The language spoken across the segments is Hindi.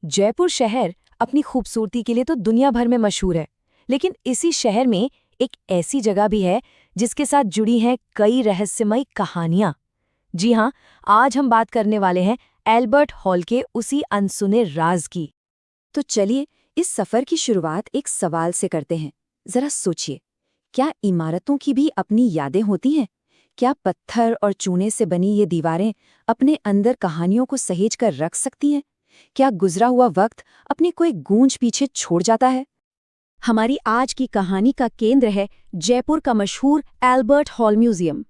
जयपुर शहर अपनी खूबसूरती के लिए तो दुनिया भर में मशहूर है, लेकिन इसी शहर में एक ऐसी जगह भी है जिसके साथ जुड़ी हैं कई रहस्यमयी कहानियां। जी हाँ, आज हम बात करने वाले हैं एल्बर्ट हॉल के उसी अनसुने राज की। तो चलिए इस सफर की शुरुआत एक सवाल से करते हैं। जरा सोचिए, क्या इमारतों की भी अपनी यादें होती हैं? क्या पत्थर और चूने से बनी ये दीवारें अपने अंदर कहानियों को सहेज कर रख सकती हैं? क्या गुजरा हुआ वक्त अपनी कोई गूंज पीछे छोड़ जाता है? हमारी आज की कहानी का केंद्र है जयपुर का मशहूर एल्बर्ट हॉल म्यूजियम।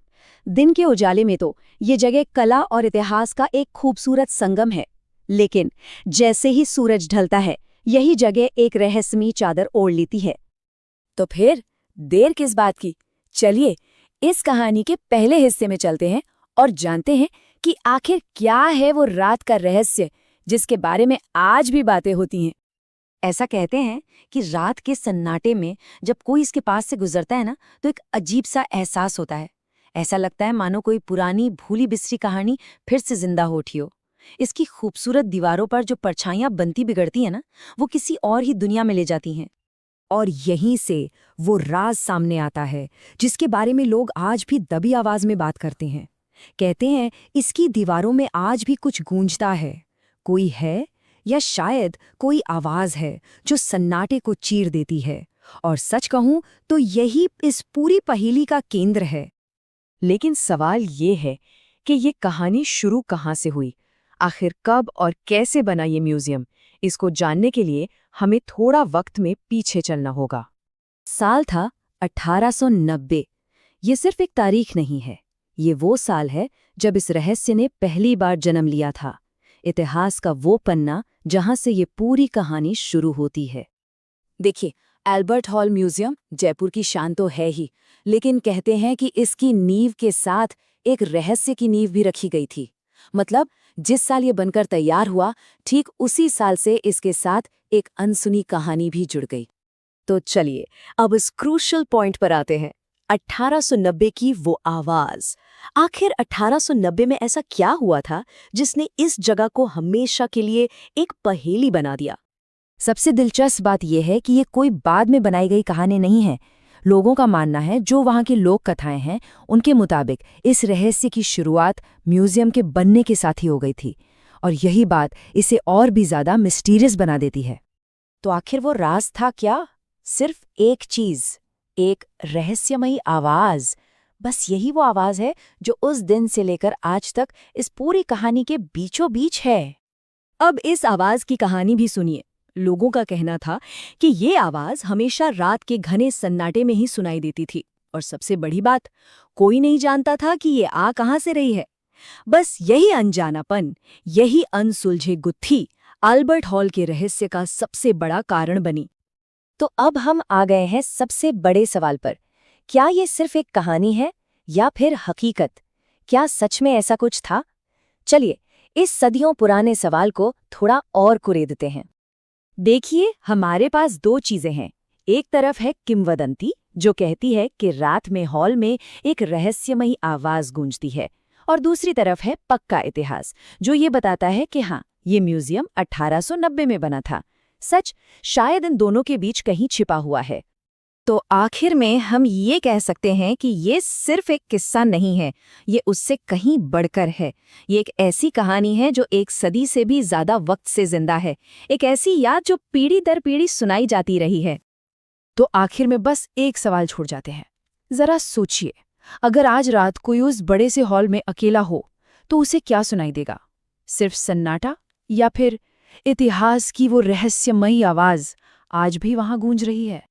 दिन के उजाले में तो ये जगह कला और इतिहास का एक खूबसूरत संगम है, लेकिन जैसे ही सूरज ढलता है यही जगह एक रहस्यमयी चादर ओढ़ लेती है। तो फिर देर किस बात की, चलिए इस कहानी के पहले हिस्से में चलते हैं और जानते हैं कि आखिर क्या है वो रात का रहस्य जिसके बारे में आज भी बातें होती हैं। ऐसा कहते हैं कि रात के सन्नाटे में जब कोई इसके पास से गुजरता है ना, तो एक अजीब सा एहसास होता है। ऐसा लगता है मानो कोई पुरानी भूली बिसरी कहानी फिर से जिंदा हो उठी हो। इसकी खूबसूरत दीवारों पर जो परछाइयां बनती बिगड़ती हैं ना, वो किसी और ही दुनिया में ले जाती हैं। और यहीं से वो राज सामने आता है जिसके बारे में लोग आज भी दबी आवाज में बात करते हैं। कहते हैं इसकी दीवारों में आज भी कुछ गूंजता है, कोई है या शायद कोई आवाज है जो सन्नाटे को चीर देती है। और सच कहूं तो यही इस पूरी पहेली का केंद्र है। लेकिन सवाल ये है कि ये कहानी शुरू कहाँ से हुई, आखिर कब और कैसे बना ये म्यूजियम। इसको जानने के लिए हमें थोड़ा वक्त में पीछे चलना होगा। साल था 1890। ये सिर्फ एक तारीख नहीं है, ये वो साल है जब इस रहस्य ने पहली बार जन्म लिया था। इतिहास का वो पन्ना जहां से ये पूरी कहानी शुरू होती है। देखिए, एल्बर्ट हॉल म्यूजियम जयपुर की शान तो है ही, लेकिन कहते हैं कि इसकी नींव के साथ एक रहस्य की नींव भी रखी गई थी। मतलब जिस साल ये बनकर तैयार हुआ, ठीक उसी साल से इसके साथ एक अनसुनी कहानी भी जुड़ गई। तो चलिए अब इस क्रूशियल पॉइंट पर आते हैं, 1890 की वो आवाज। आखिर 1890 में ऐसा क्या हुआ था जिसने इस जगह को हमेशा के लिए एक पहेली बना दिया? सबसे दिलचस्प बात यह है कि ये कोई बाद में बनाई गई कहानी नहीं है। लोगों का मानना है, जो वहाँ की लोक कथाएं हैं, उनके मुताबिक इस रहस्य की शुरुआत म्यूजियम के बनने के साथ ही हो गई थी। और यही बात इसे और भी ज्यादा मिस्टीरियस बना देती है। तो आखिर वो राज था क्या? सिर्फ एक चीज, एक रहस्यमयी आवाज। बस यही वो आवाज है जो उस दिन से लेकर आज तक इस पूरी कहानी के बीचों बीच है। अब इस आवाज की कहानी भी सुनिए। लोगों का कहना था कि ये आवाज हमेशा रात के घने सन्नाटे में ही सुनाई देती थी, और सबसे बड़ी बात, कोई नहीं जानता था कि ये आ कहां से रही है। बस यही अनजानापन, यही अनसुलझे गुत्थी एल्बर्ट हॉल के रहस्य का सबसे बड़ा कारण बनी। तो अब हम आ गए हैं सबसे बड़े सवाल पर। क्या ये सिर्फ एक कहानी है या फिर हकीकत? क्या सच में ऐसा कुछ था? चलिए इस सदियों पुराने सवाल को थोड़ा और कुरेदते हैं। देखिए, हमारे पास दो चीजें हैं। एक तरफ है किंवदंती, जो कहती है कि रात में हॉल में एक रहस्यमयी आवाज गूंजती है, और दूसरी तरफ है पक्का इतिहास, जो ये बताता है कि हाँ, ये म्यूजियम 1890 में बना था। सच शायद इन दोनों के बीच कहीं छिपा हुआ है। तो आखिर में हम ये कह सकते हैं कि ये सिर्फ एक किस्सा नहीं है, ये उससे कहीं बढ़कर है। ये एक ऐसी कहानी है जो एक सदी से भी ज्यादा वक्त से जिंदा है, एक ऐसी याद जो पीढ़ी दर पीढ़ी सुनाई जाती रही है। तो आखिर में बस एक सवाल छोड़ जाते हैं। जरा सोचिए, अगर आज रात कोई उस बड़े से हॉल में अकेला हो तो उसे क्या सुनाई देगा? सिर्फ सन्नाटा, या फिर इतिहास की वो रहस्यमयी आवाज आज भी वहां गूंज रही है?